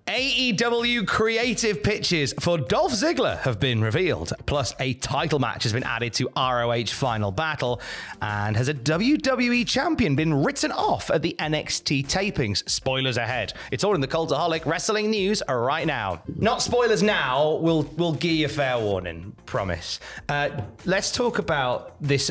AEW Creative pitches for Dolph Ziggler have been revealed, plus a title match has been added to ROH Final Battle, and has a WWE Champion been written off at the NXT Tapings? Spoilers ahead. It's all in the Cultaholic Wrestling News right now. Not spoilers now, we'll give you a fair warning, promise. Let's talk about this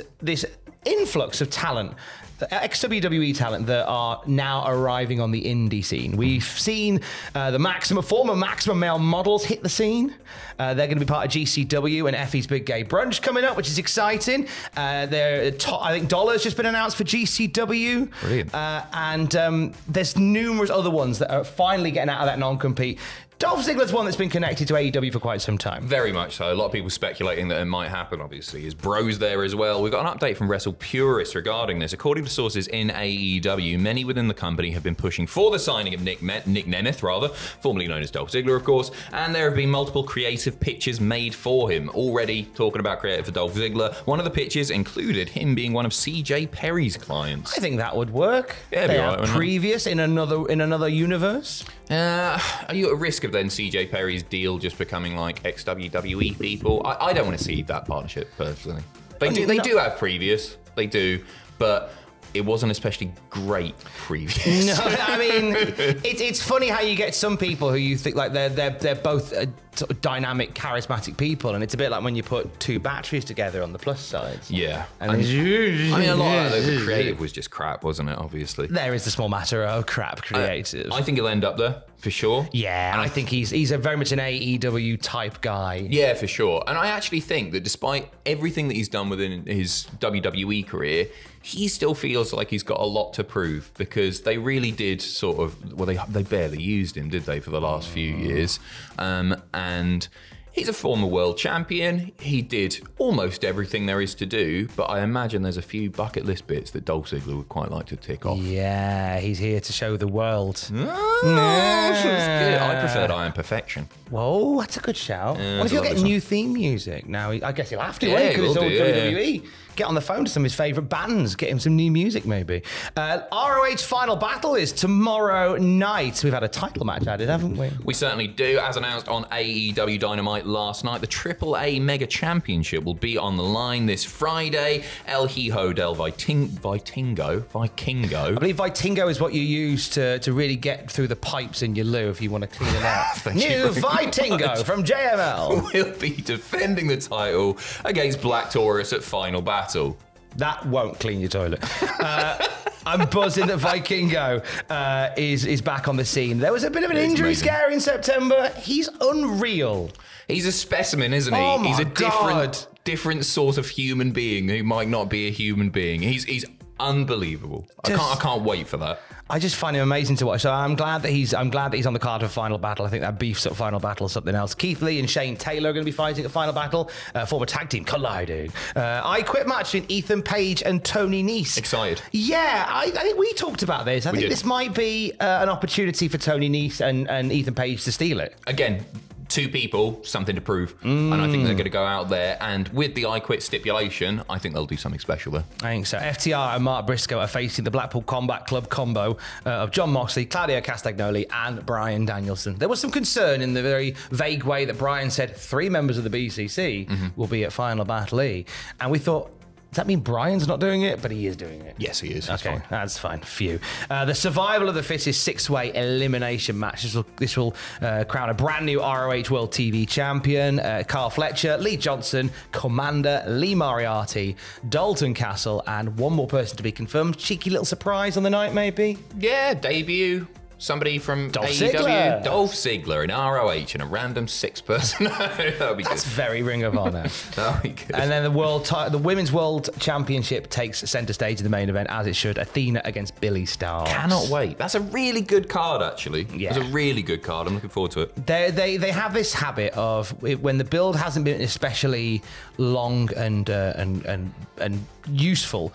influx of talent, the ex-WWE talent that are now arriving on the indie scene. We've seen the former Maximum Male models hit the scene. They're going to be part of GCW and Effie's Big Gay Brunch coming up, which is exciting. I think Dollar's just been announced for GCW. Brilliant. And there's numerous other ones that are finally getting out of that non-compete. Dolph Ziggler's one that's been connected to AEW for quite some time. Very much so. A lot of people speculating that it might happen, obviously. His bro's there as well. We've got an update from Wrestle Purists regarding this. According to sources in AEW, many within the company have been pushing for the signing of Nick Nemeth, formerly known as Dolph Ziggler, of course, and there have been multiple creative pitches made for him. Already talking about creative for Dolph Ziggler, one of the pitches included him being one of CJ Perry's clients. I think that would work. Yeah, they are previous in another universe. Are you at risk of then CJ Perry's deal just becoming like ex-WWE people? I don't want to see that partnership personally. They do have previous, they do, but it wasn't especially great previous. No, I mean, it's funny how you get some people who you think like they're both sort of dynamic, charismatic people, and it's a bit like when you put two batteries together on the plus side. Yeah, and I mean, a lot of the creative was just crap, wasn't it? Obviously, there is the small matter of crap creative. I think he'll end up there for sure. Yeah, and I think he's a very much an AEW type guy. Yeah, for sure. And I actually think that despite everything that he's done within his WWE career, he still feels like he's got a lot to prove, because they really did sort of, well, they barely used him, did they, for the last few years? And he's a former world champion. He did almost everything there is to do, but I imagine there's a few bucket list bits that Dolph Ziggler would quite like to tick off. Yeah, he's here to show the world. That's good. I preferred Iron Perfection. Whoa, that's a good shout. What if you'll get new theme music now? I guess he'll have to, because it's all WWE. Get on the phone to some of his favourite bands, get him some new music maybe. ROH Final Battle is tomorrow night. We've had a title match added, haven't we? We certainly do. As announced on AEW Dynamite last night, the AAA Mega Championship will be on the line this Friday. El Hijo del Vikingo. I believe Vikingo is what you use to really get through the pipes in your loo if you want to clean it out. New Vikingo from JML. Will be defending the title against Black Taurus at Final Battle. That won't clean your toilet. I'm buzzing that Vikingo is back on the scene. There was a bit of an injury scare in September. He's unreal. He's a specimen, isn't he? Oh He's a my different sort of human being who might not be a human being. He's unbelievable. I can't wait for that. I just find him amazing to watch. So I'm glad that he's on the card for Final Battle. I think that beefs up Final Battle or something else. Keith Lee and Shane Taylor are going to be fighting at Final Battle. Former tag team colliding. I Quit match between Ethan Page and Tony Nese. Excited. Yeah, I think we talked about this. I think this might be an opportunity for Tony Nese and Ethan Page to steal it. Again, two people, something to prove. And I think they're going to go out there, and with the I Quit stipulation, I think they'll do something special there. I think so. FTR and Mark Briscoe are facing the Blackpool Combat Club combo of John Moxley, Claudio Castagnoli, and Bryan Danielson. There was some concern in the very vague way that Bryan said 3 members of the BCC will be at Final Battle E. And we thought, does that mean Bryan's not doing it? But he is doing it. Yes, he is. Okay, that's fine. Phew. The Survival of the Fittest 6-way elimination match. This will crown a brand new ROH World TV Champion. Carl Fletcher, Lee Johnson, Commander, Lee Moriarty, Dalton Castle, and one more person to be confirmed. Cheeky little surprise on the night, maybe? Yeah, debut. Somebody from Dolph AEW, Ziggler. Dolph Ziggler in ROH and a random 6-person. That'll be good. That's very Ring of Honor. That'll be good. And then the Women's World Championship takes centre stage in the main event, as it should. Athena against Billy Starks. Cannot wait. That's a really good card, actually. Yeah. It's a really good card. I'm looking forward to it. They have this habit of, when the build hasn't been especially long and useful,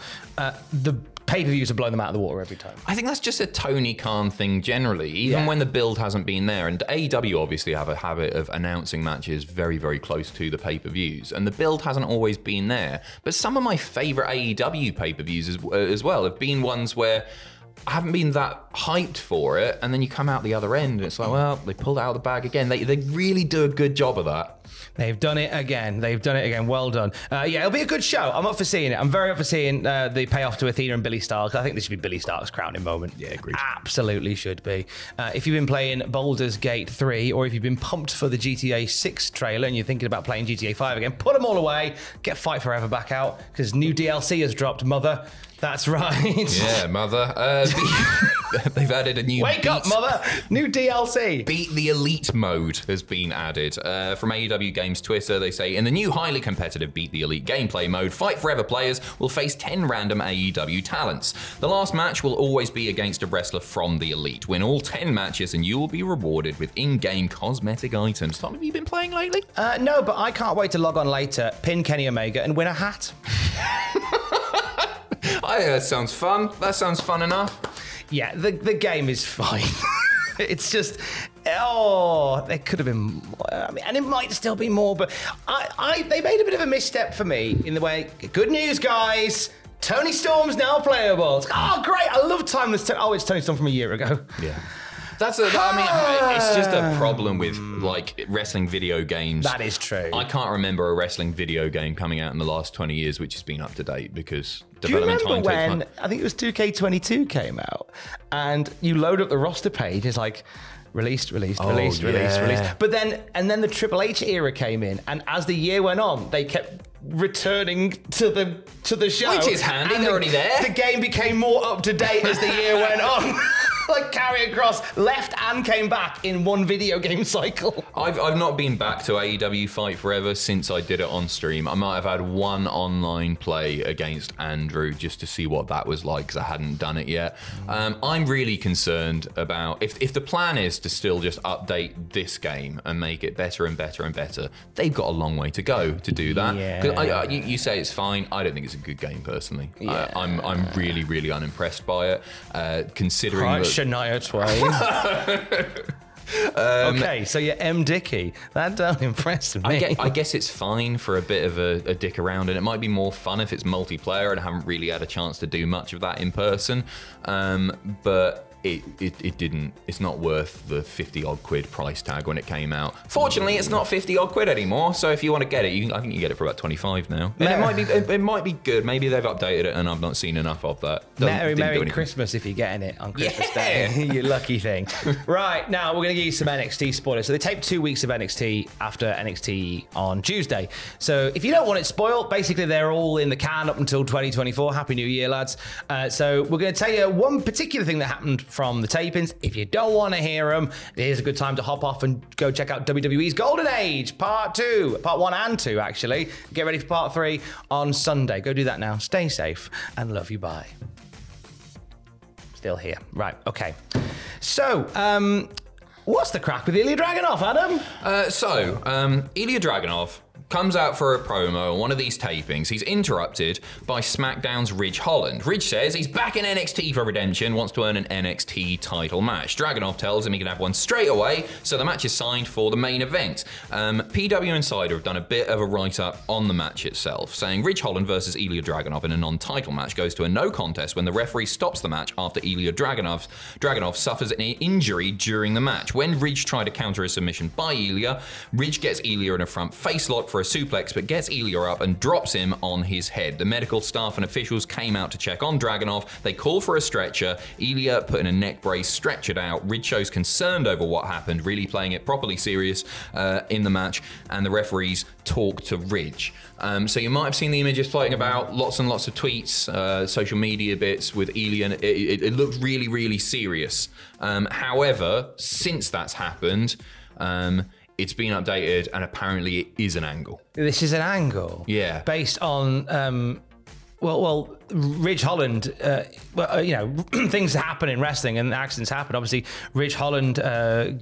the pay-per-views are blowing them out of the water every time. I think that's just a Tony Khan thing generally, even when the build hasn't been there. And AEW obviously have a habit of announcing matches very, very close to the pay-per-views, and the build hasn't always been there. But some of my favourite AEW pay-per-views as well have been ones where I haven't been that hyped for it, and then you come out the other end, and it's like, well, they pulled it out of the bag again. They really do a good job of that. They've done it again. Well done. Yeah, it'll be a good show. I'm up for seeing it. I'm very up for seeing the payoff to Athena and Billy Stark. I think this should be Billy Stark's crowning moment. Yeah, agreed. Absolutely should be. If you've been playing Baldur's Gate 3, or if you've been pumped for the GTA 6 trailer and you're thinking about playing GTA 5 again, put them all away. Get Fight Forever back out, because new DLC has dropped, Mother. That's right. Yeah, Mother. They've added a new... Wake up, Mother! New DLC. Beat the Elite mode has been added. From AEW Games Twitter, they say, in the new highly competitive Beat the Elite gameplay mode, Fight Forever players will face 10 random AEW talents. The last match will always be against a wrestler from the Elite. Win all 10 matches and you will be rewarded with in-game cosmetic items. Tom, have you been playing lately? No, but I can't wait to log on later, pin Kenny Omega, and win a hat. That sounds fun. That sounds fun enough. Yeah, the game is fine. It's just, there could have been more. I mean, and it might still be more, but they made a bit of a misstep for me in the way, good news, guys, Tony Storm's now playable. It's, oh, great, I love Timeless Tony. Oh, it's Tony Storm from a year ago. Yeah. It's just a problem with like wrestling video games. That is true. I can't remember a wrestling video game coming out in the last 20 years which has been up to date, because development time takes time. Do you remember when, I think it was 2K22 came out, and you load up the roster page, it's like, released. But then the Triple H era came in, and as the year went on, they kept returning to the show. Which is handy, they're already there. The game became more up to date as the year went on. Like Karrion Kross left and came back in one video game cycle. I've not been back to AEW Fight Forever since I did it on stream. I might have had one online play against Andrew just to see what that was like, because I hadn't done it yet. I'm really concerned about if the plan is to still just update this game and make it better and better and better, they've got a long way to go to do that. Yeah. You say it's fine. I don't think it's a good game personally. Yeah. I'm really, really unimpressed by it, considering that Shania Twain. Okay, so you're M. Dickey. That don't impress me. I guess it's fine for a bit of a dick around, and it might be more fun if it's multiplayer, and I haven't really had a chance to do much of that in person. But it didn't. It's not worth the 50 odd quid price tag when it came out. Fortunately, it's not 50 odd quid anymore. So if you want to get it, I think you get it for about 25 now. And it might be good. Maybe they've updated it, and I've not seen enough of that. Merry Christmas if you're getting it on Christmas Day. You lucky thing. Right, now we're going to give you some NXT spoilers. So they taped 2 weeks of NXT after NXT on Tuesday. So if you don't want it spoiled, basically they're all in the can up until 2024. Happy New Year, lads. So we're going to tell you one particular thing that happened from the tapings. If you don't want to hear them, here's a good time to hop off and go check out WWE's Golden Age, Part 1 and 2, actually. Get ready for Part 3 on Sunday. Go do that now. Stay safe and love you. Bye. Still here. Right, okay. So, what's the crack with Ilya Dragunov, Adam? Ilya Dragunov comes out for a promo on one of these tapings. He's interrupted by SmackDown's Ridge Holland. Ridge says he's back in NXT for redemption, wants to earn an NXT title match. Dragunov tells him he can have one straight away, so the match is signed for the main event. PW Insider have done a bit of a write-up on the match itself, saying Ridge Holland versus Ilya Dragunov in a non-title match goes to a no contest when the referee stops the match after Ilya Dragunov suffers an injury during the match. When Ridge tried to counter a submission by Ilya, Ridge gets Ilya in a front face lock for a suplex, but gets Ilya up and drops him on his head. The medical staff and officials came out to check on Dragunov. They call for a stretcher. Ilya put in a neck brace, stretchered out. Ridge shows concerned over what happened, really playing it properly serious in the match, and the referees talk to Ridge. So you might have seen the images floating about, lots and lots of tweets, social media bits with Ilya, and it looked really, really serious. However, since that's happened, it's been updated, and apparently it is an angle. This is an angle? Yeah. Based on, Ridge Holland, things happen in wrestling and accidents happen. Obviously, Ridge Holland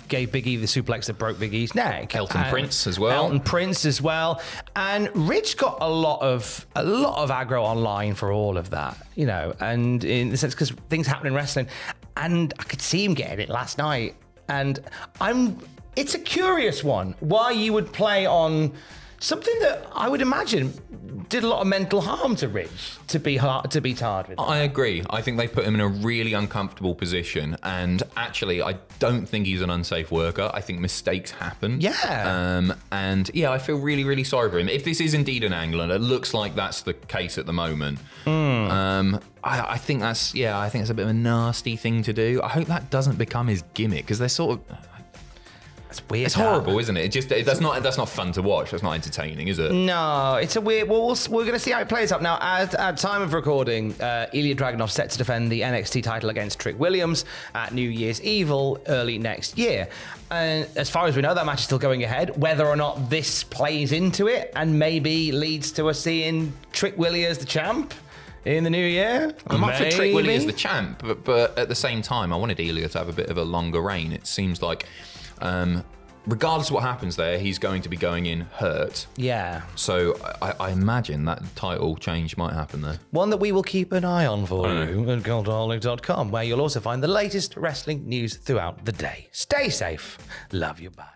gave Big E the suplex that broke Big E's neck. Elton Prince as well. And Ridge got a lot of aggro online for all of that, and in the sense, because things happen in wrestling, and I could see him getting it last night. And it's a curious one, why you would play on Something that I would imagine did a lot of mental harm to Ridge to be tarred with. I agree. I think they put him in a really uncomfortable position, and actually, I don't think he's an unsafe worker. I think mistakes happen. Yeah. And yeah, I feel really, really sorry for him. If this is indeed an angle, and it looks like that's the case at the moment, I think that's I think it's a bit of a nasty thing to do. I hope that doesn't become his gimmick, because they're sort of. That's weird. It's horrible, isn't it? That's not fun to watch. That's not entertaining, is it? No, it's a weird. Well, we're going to see how it plays up now. At time of recording, Ilya Dragunov set to defend the NXT title against Trick Williams at New Year's Evil early next year. And as far as we know, that match is still going ahead. Whether or not this plays into it and maybe leads to us seeing Trick Willie as the champ in the new year. I'm up for Trick Willie as the champ, but at the same time, I wanted Ilya to have a bit of a longer reign. It seems like. Regardless of what happens there, he's going to be going in hurt. Yeah. So I imagine that title change might happen there. One that we will keep an eye on for you at Cultaholic.com, where you'll also find the latest wrestling news throughout the day. Stay safe. Love you. Bye.